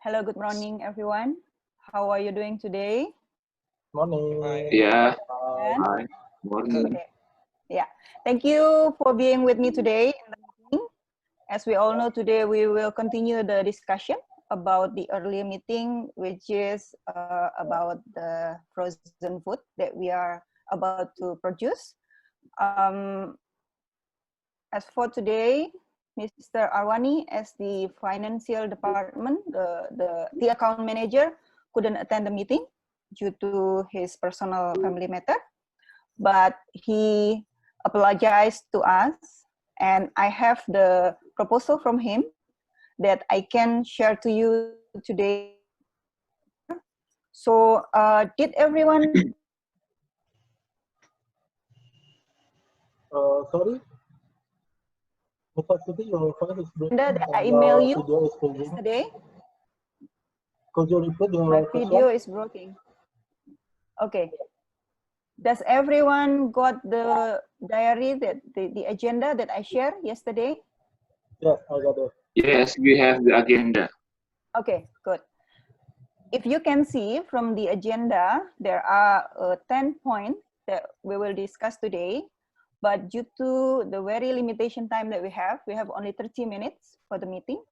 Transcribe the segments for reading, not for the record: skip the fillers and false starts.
Hello, good morning, everyone. How are you doing today? Morning. Yeah. And, Hi. Morning. okay. Yeah. Thank you for being with me today in the meeting. As we all know, today we will continue the discussion about the earlier meeting, which is about the frozen food that we are about to produce. As for today, Mr. Arwani, as the financial department, the account manager, couldn't attend the meeting due to his personal family matter, but he apologized to us, and I have the proposal from him that I can share to you today. So did everyone? Sorry, Mr. Hastuti, your voice is breaking That I and email your you video is freezing. yesterday? Could you repeat your My question? video is broken. Okay. Does everyone got the diary, that the agenda that I shared yesterday? Yes, I got it. Yes, we have the agenda. Okay, good. If you can see from the agenda, there are 10 points that we will discuss today. But due to the very limitation time that we have only 30 minutes for the meeting.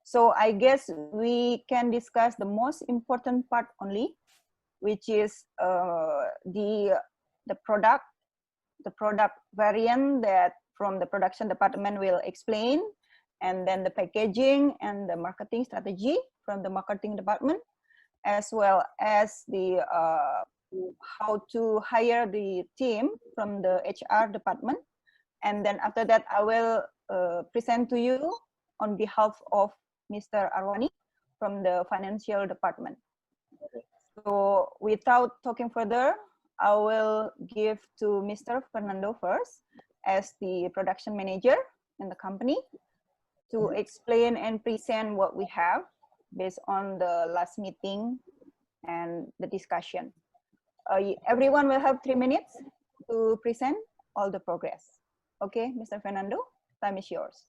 So I guess we can discuss the most important part only, which is the product variant that from the production department will explain, and then the packaging and the marketing strategy from the marketing department, as well as the how to hire the team from the HR department. And then after that, I will present to you on behalf of Mr. Arwani from the financial department. So without talking further, I will give to Mr. Fernando first as the production manager in the company to explain and present what we have based on the last meeting and the discussion. Everyone will have 3 minutes to present all the progress. Okay, Mr. Fernando, time is yours.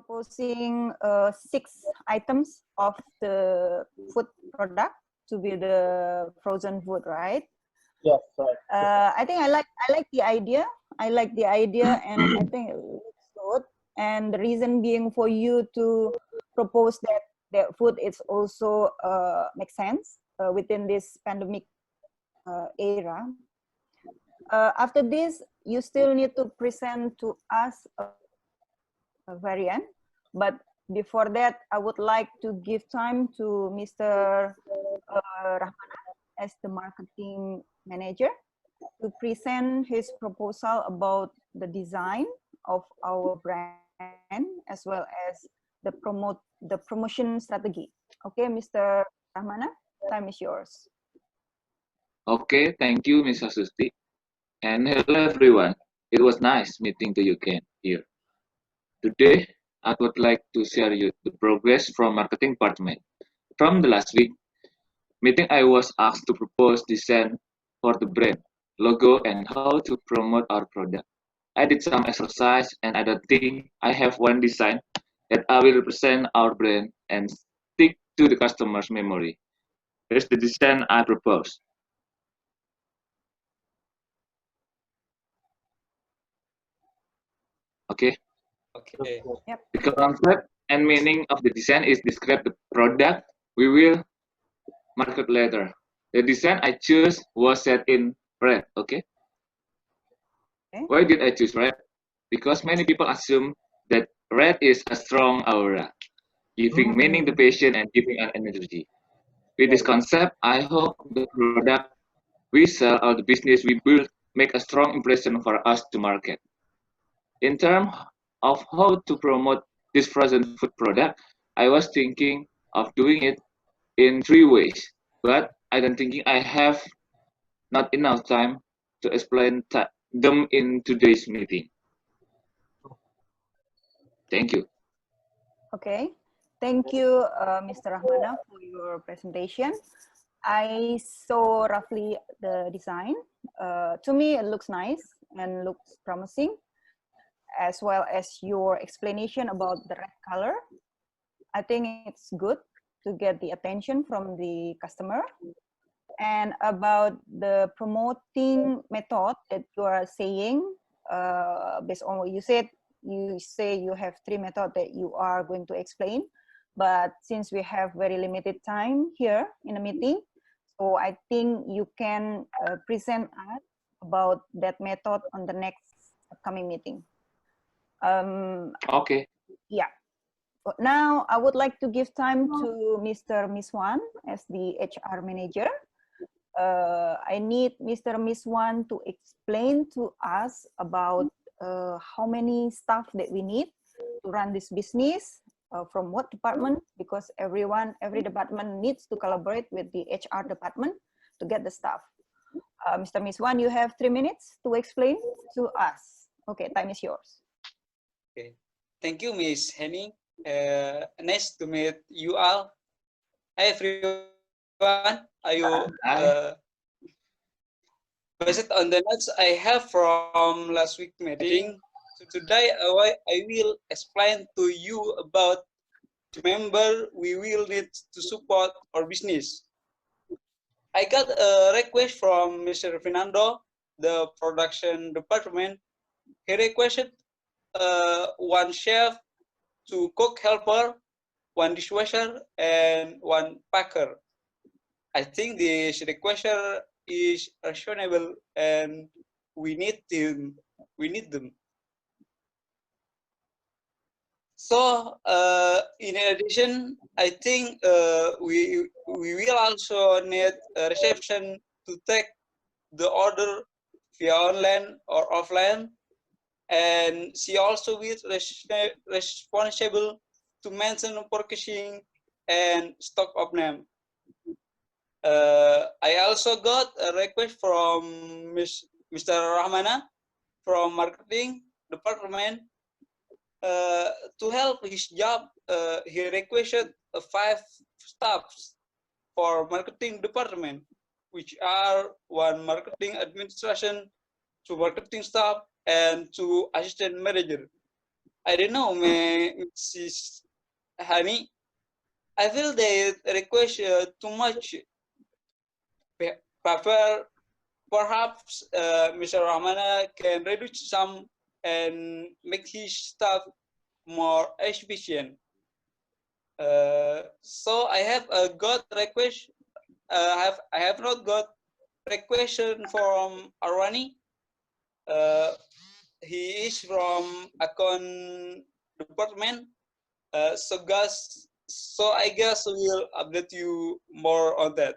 Proposing 6 items of the food product to be the frozen food, right? Yes, right. I think I like the idea. I like the idea, and I think it looks good. And the reason being for you to propose that food is also makes sense within this pandemic era. After this, you still need to present to us a variant, but before that, I would like to give time to Mr. Rahmana as the marketing manager to present his proposal about the design of our brand as well as the promotion strategy. Okay, Mr. Rahmana, time is yours. Okay, thank you, Ms. Hastuti. And hello, everyone. It was nice meeting you again here. Today, I would like to share you the progress from marketing department. From the last week meeting, I was asked to propose design for the brand, logo, and how to promote our product. I did some exercise, and I don't think I have one design that I will represent our brand and stick to the customer's memory. Here's the design I propose. Okay. Okay. Yep. The concept and meaning of the design is describe the product we will market later. The design I choose was set in red. Okay. Okay. Why did I choose red? Because many people assume that red is a strong aura, giving meaning to patient and giving an energy. With this concept, I hope the product we sell or the business we build make a strong impression for us to market. In terms of how to promote this frozen food product, I was thinking of doing it in 3 ways, but I don't think I have not enough time to explain them in today's meeting. Thank you. Okay. Thank you, Mr. Rahmana, for your presentation. I saw roughly the design. To me, it looks nice and looks promising, as well as your explanation about the red color. I think it's good to get the attention from the customer. And about the promoting method that you are saying, based on what you said, you say you have 3 methods that you are going to explain. But since we have very limited time here in the meeting, so I think you can present us about that method on the next upcoming meeting. Okay. Yeah. Now I would like to give time to Mr. Miswan as the HR manager. I need Mr. Miswan to explain to us about how many staff that we need to run this business, from what department, because every department needs to collaborate with the HR department to get the staff. Mr. Miswan, you have 3 minutes to explain to us. Okay, time is yours. Okay. Thank you, Miss Henik. Nice to meet you all. Hi, everyone. Are you based on the notes I have from last week meeting? Today, I will explain to you about the member we will need to support our business. I got a request from Mr. Fernando, the production department. He requested 1 chef, 2 cook helper, 1 dishwasher, and 1 packer. I think this request is reasonable, and we need them. So, in addition, I think we will also need a reception to take the order via online or offline, and she also will responsible to mention purchasing and stock of name. I also got a request from Mr. Rahmana from marketing department. To help his job, he requested 5 staffs for marketing department, which are 1 marketing administration, 2 marketing staff, and 2 assistant manager. I don't know, Mrs. Hani. I feel they request too much paper. Perhaps Mr. Rahmana can reduce some and make his staff more efficient. So I have got request. I have not got request from Arwani. He is from account department. So I guess we'll update you more on that.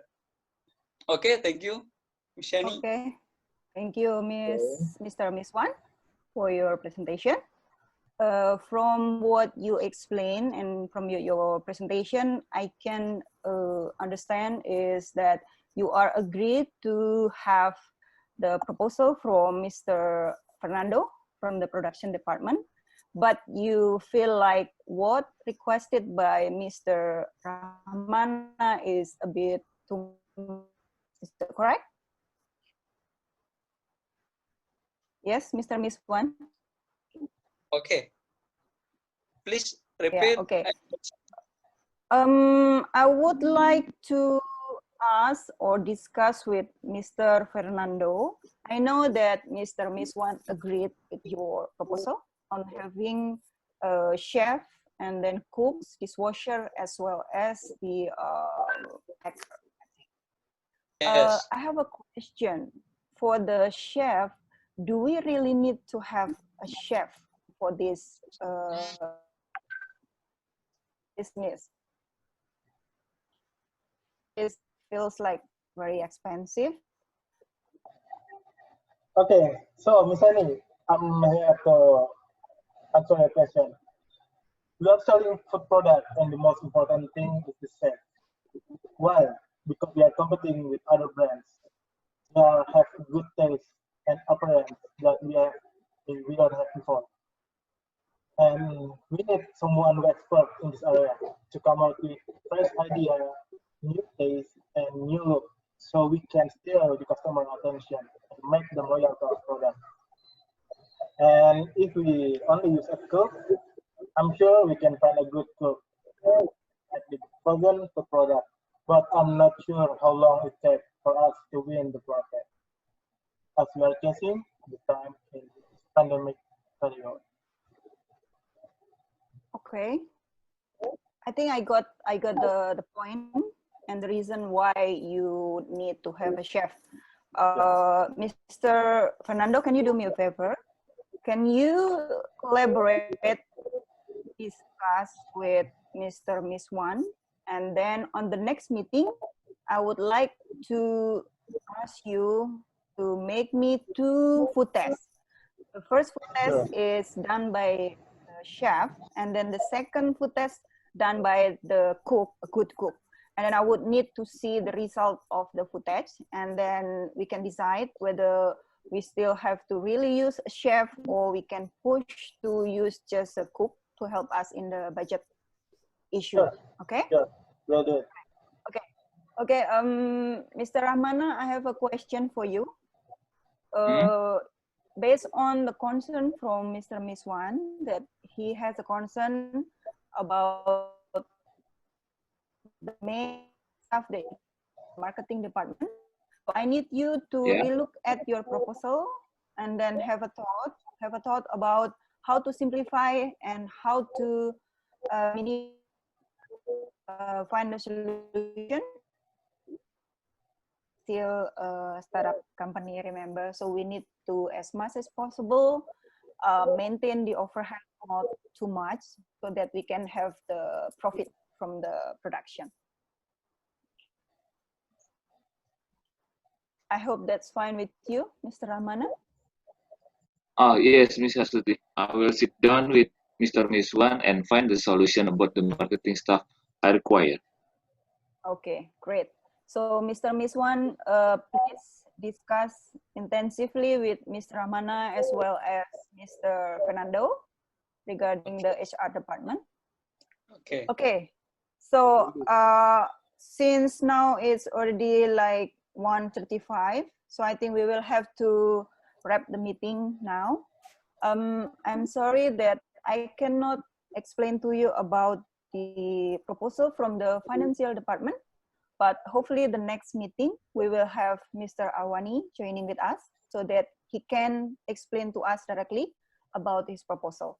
Okay, thank you, Ms. Shani. Okay, thank you, Mr. Miswan, for your presentation. From what you explained and from your presentation, I can understand is that you are agreed to have the proposal from Mr. Fernando from the production department, but you feel like what requested by Mr. Rahmana is a bit too much. Is that correct? Yes, Mr. Miswan. Okay. Please repeat. Yeah, okay. I would like to ask or discuss with Mr. Fernando. I know that Mr. Miswan agreed with your proposal on having a chef and then cooks, dishwasher, as well as the packer. Yes. I have a question. For the chef, do we really need to have a chef for this business? It feels like very expensive. Okay, so Miss Henik, I'm here to answer your question. We are selling food product, and the most important thing is the chef. Why? Because we are competing with other brands. They have good taste and appearance that we don't have before. And we need someone who expert in this area to come out with fresh idea, new taste, and new look, so we can steal the customer attention and make them loyal to our product. And if we only use a cook, I'm sure we can find a good cook at the frozen food product. But I'm not sure how long it takes for us to win the project. As we are facing the time in this pandemic period. Okay, I think I got the point and the reason why you need to have a chef. Mr. Fernando, can you do me a favor? Can you collaborate, discuss with Mr. Miswan, and then on the next meeting, I would like to ask you to make me 2 food tests. The first food test is done by the chef, and then the second food test done by the cook, a good cook. And then I would need to see the result of the food test, and then we can decide whether we still have to really use a chef or we can push to use just a cook to help us in the budget issue. Sure. Okay? Sure, will do. Okay, Mr. Rahmana, I have a question for you. Based on the concern from Mr. Miswan, that he has a concern about the main staff, the marketing department. So I need you to relook at your proposal and then have a thought about how to simplify and how to find a solution. Still a startup company, remember, so we need to, as much as possible, maintain the overhead not too much so that we can have the profit from the production. I hope that's fine with you, Mr. Rahmana. Oh, yes, Ms. Hastuti. I will sit down with Mr. Miswan and find the solution about the marketing stuff I require. Okay, great. So, Mr. Miswan, please discuss intensively with Mr. Rahmana as well as Mr. Fernando regarding the HR department. Okay. Okay. So, since now it's already like 1:35, so I think we will have to wrap the meeting now. I'm sorry that I cannot explain to you about the proposal from the financial department, but hopefully the next meeting we will have Mr. Awani joining with us so that he can explain to us directly about his proposal.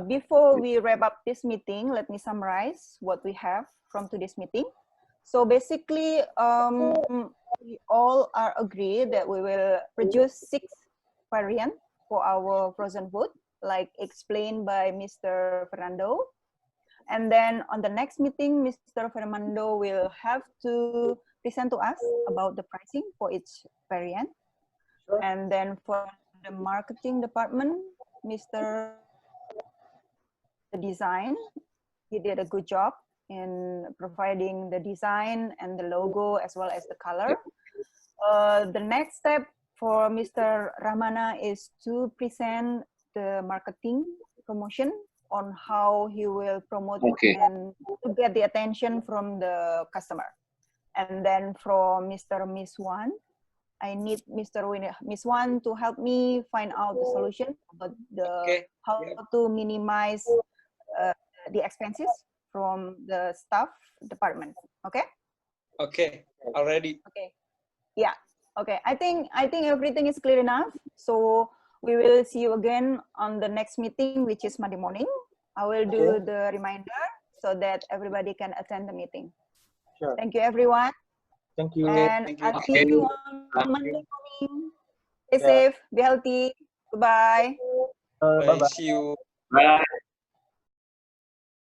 Before we wrap up this meeting, let me summarize what we have from today's meeting. So basically, we all are agreed that we will produce 6 variants for our frozen food, like explained by Mr. Fernando. And then on the next meeting, Mr. Fernando will have to present to us about the pricing for each variant. Sure. And then for the marketing department, Mr. the design, he did a good job in providing the design and the logo as well as the color. The next step for Mr. Rahmana is to present the marketing promotion on how he will promote and to get the attention from the customer. And then from Mr. Miswan, I need Mr. Miswan to help me find out the solution about the how to minimize the expenses from the staff department. Okay. Okay. Already. Okay. Yeah. Okay. I think everything is clear enough. So We will see you again on the next meeting, which is Monday morning. I will do the reminder so that everybody can attend the meeting. Sure. Thank you, everyone. Thank you. And Thank you. I'll see you on Monday morning. Stay safe, be healthy. Goodbye. Bye-bye. See you. Bye.